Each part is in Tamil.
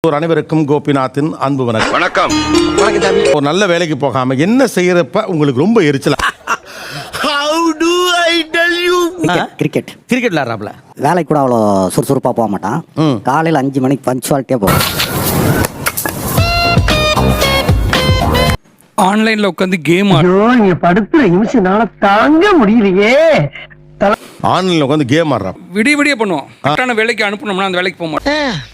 ஒரு அனைவருக்கும் கோபிநாத்தின் அன்பு வணக்கம். வணக்கம். ஒரு நல்ல வேலைக்கு போகாம என்ன செய்யறப்ப உங்களுக்கு ரொம்ப எரிச்சலா? கிரிக்கெட் விளையாடுறாப்ல. வேலைக்கு கூட அவ்வளோ சுறுசுறுப்பாக போக மாட்டான். காலையில் 5 மணிக்கு பஞ்சுவாலிட்டியாக போகும். ஆன்லைன்ல உட்காந்து கேம் நீங்க படுத்துற நிமிஷம்னால தாங்க முடியலையே. ஆன்லைன்ல உட்காந்து கேம் ஆடுறான். விடிய பண்ணுவோம். கரெக்டான வேலைக்கு அனுப்பணும்னா அந்த வேலைக்கு போக மாட்டோம்.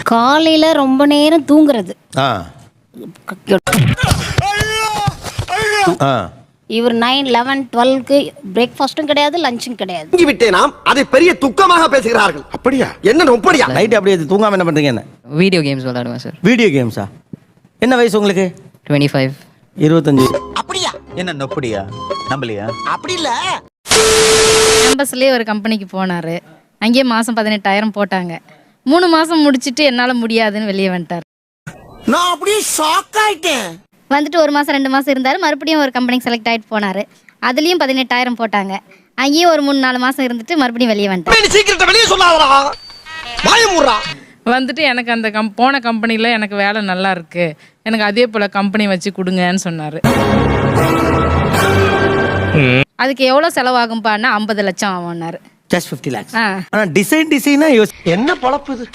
காலையில ரொம்ப நேரம் தூங்குறது. இவர் 9, 11, 12க்கு பிரேக்ஃபாஸ்டும் கிடையாது, லஞ்சும் கிடையாது. விட்டேனாம் அதை பெரிய துக்கமாக பேசுகிறார்கள். அப்படியா? என்ன நொப்படியா? நைட் அப்படியே தூங்காம என்ன பண்றீங்க? என்ன வீடியோ கேம்ஸ் விளையாடுவேன் சார். வீடியோ கேம்ஸா? என்ன வயசு உங்களுக்கு? 25. 25. அப்படியா? என்ன நொப்படியா? நம்பலையா? அப்படி இல்ல. கேம்பஸ்லயே ஒரு கம்பெனிக்கு போனாரு. அங்கேயே மாசம் 18,000 போட்டாங்க. 3 மாசம் முடிச்சிட்டு என்னால முடியாதுன்னு வெளியே வந்துட்டார். நான் அப்படியே ஷாக் ஆயிட்டேன். வந்துட்டு 1 மாசம் 2 மாசம் இருந்தாரு. மறுபடியும் ஒரு கம்பெனிக்கு செலக்ட் ஆயிட்டு போனாரு. அதுலயும் 18,000 போட்டாங்க. அங்கேயும் ஒரு 3-4 மாசம் இருந்துட்டு மறுபடியும் வெளியே வந்துட்டார். சீக்கிரத்தை வெளியே சொல்லாதடா. பயமுறா. வந்துட்டு எனக்கு அந்த போன கம்பெனியில் எனக்கு வேலை நல்லா இருக்கு, எனக்கு அதே போல் கம்பெனி வச்சு கொடுங்கன்னு சொன்னார். அதுக்கு எவ்வளோ செலவாகும்பான்னா 50 லட்சம் ஆகும்னாரு. Just 50 lakhs. ஆனா டிசைனா என்ன பொழப்பு இது?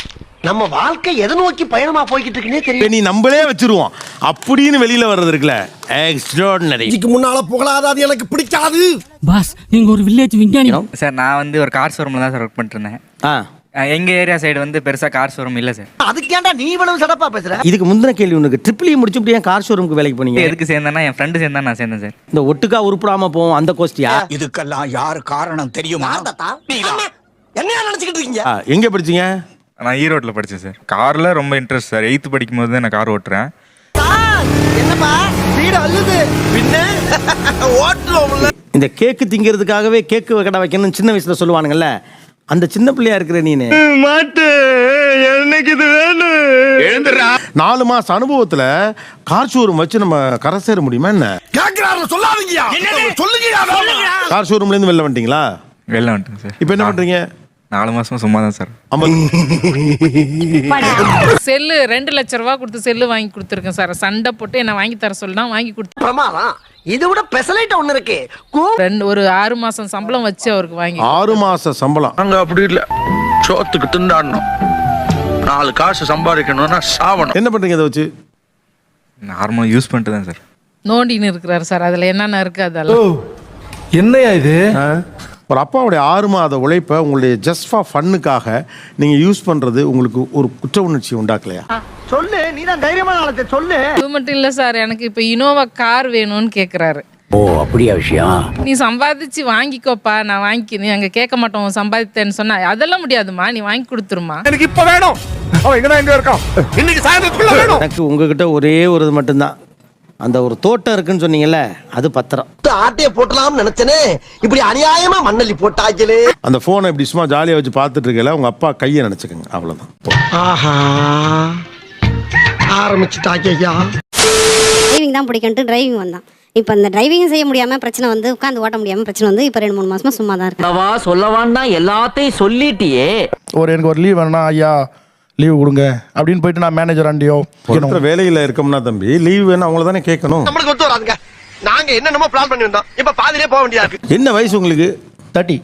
நம்ம வாழ்க்கை எதை நோக்கி பயணமா போய்கிட்டு இருக்குன்னே தெரியல. நீ நம்மளே வச்சிருவோம் அப்படின்னு வெளியில வர்றது இருக்குல்ல, எக்ஸ்ட்ராடினரி. இதுக்கு முன்னால புகழாத, அது எனக்கு பிடிக்காது. பாஸ், நீங்க ஒரு வில்லேஜ் விஞ்ஞானி. சார் நான் வந்து ஒரு கார் ஷோரூம்ல தான் சார் ஒர்க் பண்ணிட்டு இருந்தேன். எங்க ஏரியா சைடு வந்து பெருசா கார் ஷோரூம் இல்ல சார். அதுக்கேண்டா நீ இவ்வளவு சடப்பா பேசுற? இதுக்கு முந்தின கேள்வி உனக்கு ட்ரிபிள் முடிச்சு இப்படி ஏன் கார் ஷோரூமுக்கு வேலைக்கு போனீங்க? எதுக்கு சேர்ந்தேன்னா என் ஃப்ரெண்டு சேர்ந்தா நான் சேர்ந்தேன் சார். இந்த ஒட்டுக்கா உருப்படாம போவோம் அந்த கோஸ்டியா? இதுக்கெல்லாம் யாரு காரணம் தெரியுமா? என்ன நினைச்சுக்கிட்டு இருக்கீங்க? எங்க படிச்சீங்க? நான் ஈரோட்ல படிச்சேன் சார். கார்ல ரொம்ப இன்ட்ரெஸ்ட் சார். 8th படிக்கும் போது நான் கார் ஓட்டுறேன். என்னப்பா வீடு அள்ளுது பின்ன ஓட்டுறோம்ல. இந்த கேக்கு திங்கிறதுக்காகவே கேக்கு கடை வைக்கணும்னு சின்ன வயசுல சொல்லுவானுங்கல்ல, அந்த சின்ன பிள்ளையா இருக்கிற நீனு மாட்டு எனக்கு இது வேணும். எழுந்துடா. 4 மாச அனுபவத்துல கார் ஷோரூம் வச்சு நம்ம கரை சேர முடியுமா என்ன? கேக்குறாரு சொல்லாதீங்கயா. சொல்லுங்கயா. கார் ஷோரூம்ல இருந்து வெளில வந்துட்டீங்களா? வெளில வந்துட்டேன் சார். இப்போ என்ன பண்றீங்க? 4 மாசமா சும்மா தான் சார். செல்லு 2 லட்ச ரூபா கொடுத்து செல்லு வாங்கி கொடுத்துருக்கேன் சார். சண்டை போட்டு என்ன வாங்கி தர சொல்லினா வாங்கி கொடுத்து. பிரமாதம். இதை விட பெசலைட் ஒண்ணு இருக்கு. ஒரு 6 மாசம் சம்பளம் வச்சு அவருக்கு வாங்கி. 6 மாச சம்பளம்? அங்க அப்படி இல்ல, சோத்துக்கு திண்டாடணும், 4 காசு சம்பாதிக்கணும்னா சாவணும். என்ன பண்றீங்க அதை வச்சு? நார்மலா யூஸ் பண்ணிட்டு தான் சார். நோண்டின்னு இருக்கிறாரு சார். அதுல என்னென்ன இருக்கு அதெல்லாம். என்னையா இது? ஒரு அப்பாவுடைய 6 மாத உழைப்பை உங்களுடைய ஜஸ்ட் ஃபார் ஃபன்னுக்காக நீங்க யூஸ் பண்றது உங்களுக்கு ஒரு குற்ற உணர்ச்சி உண்டாக்கலையா? சொல்லு, நீ தான் தைரியமான ஆளத்தை சொல்லு. அது மட்டும் இல்ல சார், எனக்கு இப்ப இனோவா கார் வேணும்னு கேக்குறாரு. ஓ அப்படியா விஷயம்? நீ சம்பாதிச்சு வாங்கிக்கோப்பா, நான் வாங்கிக்கிறேன். அங்க கேட்க மாட்டோம் சம்பாதித்தேன்னு சொன்னா. அதெல்லாம் முடியாதுமா, நீ வாங்கி கொடுத்துருமா. எனக்கு இப்ப வேணும். அவன் எங்க இருக்கான்? இன்னைக்கு சாயந்தரத்துக்குள்ள வேணும். எனக்கு உங்ககிட்ட ஒரே ஒரு இது மட்டும்தான். அந்த ஒரு தோட்டம் இருக்குன்னு சொன்னீங்கல்ல, அது பத்திரம். ஆட்டைய போட்டலாம்னு நினைச்சனே, இப்படி அநியாயமா மண்ணள்ளி போட்டாங்களே. அந்த போனை இப்படி சும்மா ஜாலியா வச்சு பார்த்துட்டு இருக்கல, உங்க அப்பா கையை நினைச்சுக்கங்க, அவ்வளவுதான். ஆஹா, ஆரம்பிச்சுட்டாங்க ஐயா. டிரைவிங் தான் பிடிக்கும்ட்டு டிரைவிங் வந்தான். இப்போ அந்த டிரைவிங் செய்ய முடியாம பிரச்சனை வந்து, உட்காந்து ஓட்ட முடியாம பிரச்சனை வந்து இப்போ 2-3 மாசமா சும்மா தான் இருக்கேன். சொல்லவான்னா எல்லாத்தையும் சொல்லிட்டியே. எனக்கு ஒரு லீவ் வேணா ஐயா, லீவ் கொடுங்க அப்படின்னு போயிட்டு நான் மேனேஜர் ஆண்டியோ வேலையில இருக்கோம்னா தம்பி லீவ் வேணும், அவங்கள தானே கேட்கணும். நம்மளுக்கு ஒத்து வராதுங்க. நாங்க என்னென்னமோ பிளான் பண்ணி வந்தோம், இப்ப பாதியிலே போக வேண்டியதா இருக்கு. என்ன வயசு உங்களுக்கு? 30.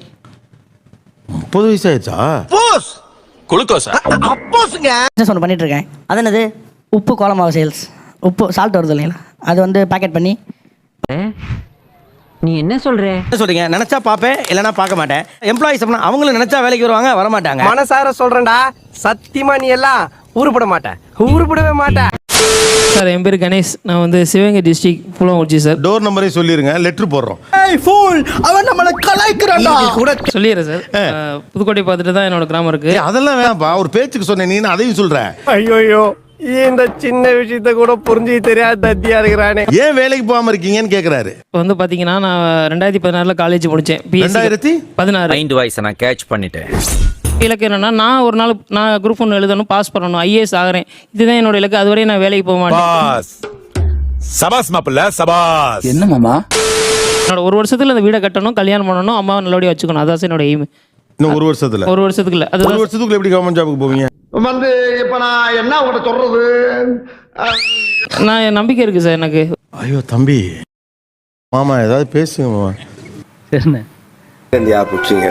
30 வயசு ஆயிடுச்சா? போஸ் குளுக்கோஸா? அப்போஸ்ங்க. பிசினஸ் ஒன்று பண்ணிட்டு இருக்கேன். அது என்னது? உப்பு கோலமாவு சேல்ஸ். உப்பு சால்ட் வருது இல்லைங்களா, அது வந்து பேக்கெட் பண்ணி. நீ என்ன சொல்ற? என்ன சொல்றீங்க? நினைச்சா பாப்பேன், இல்லைன்னா பார்க்க மாட்டேன். எம்ப்ளாயிஸ் அப்படின்னா அவங்களும் நினைச்சா வேலைக்கு வருவாங்க, வர மாட்டாங்க. மனசார சொல்றேன்டா, சத்தியமா நீ எல்லாம் உருப்பட மாட்டேன், உருப்படவே மாட்டேன். சார் என் பேர் கணேஷ், நான் வந்து சிவகங்கை டிஸ்ட்ரிக்ட் புலங்குறிச்சி சார். டோர் நம்பரே சொல்லிருங்க, லெட்டர் போடுறோம். அவன் நம்மள கலாய்க்கிறான்டா கூட. சொல்லிடுறேன் சார். புதுக்கோட்டை பார்த்துட்டு தான் என்னோட கிராமம் இருக்கு. அதெல்லாம் வேணாம்ப்பா, ஒரு பேச்சுக்கு சொன்னேன், நீ அதையும் சொல்ற. ஐயோ, இந்த சின்ன விஷயத்த கூட புரிஞ்சு தெரியாத தத்தியா இருக்கிறானே. ஏன் வேலைக்கு போகாம இருக்கீங்கன்னு கேக்குறாரு. இப்போ வந்து பாத்தீங்கன்னா நான் 2016 காலேஜ் முடிச்சேன். 2016 மைண்ட் வாய்ஸ் நான் கேட்ச் பண்ணிட்டேன். இலக்கு என்னன்னா, நான் ஒரு நாள் நான் குரூப் 1 எழுதணும், பாஸ் பண்ணணும், IAS ஆகிறேன். இதுதான் என்னோட இலக்கு. அதுவரை நான் வேலைக்கு போக மாட்டேன். சபாஸ் மாப்பிள்ள, சபாஸ். என்ன மாமா? என்னோட 1 வருஷத்துல அந்த வீடை கட்டணும், கல்யாணம் பண்ணணும், அம்மாவை நல்லபடியாக வச்சுக்கணும். அதான் என்னோட எய்ம். இன்னும் ஒரு வருஷத்துல ஒரு வருஷத்துக்கு இல்லை ஒரு அது வருஷத்துக்குள்ள எப்படி கவர்மெண்ட் ஜாபுக்கு போவீங்க? வந்து இப்ப நான் என்ன உங்கள்கிட்ட சொல்றது? நான் நம்பிக்கை இருக்குது சார் எனக்கு. ஐயோ தம்பி, மாமா ஏதாவது பேசுங்க மாமா. இந்தியா பிடிச்சிங்க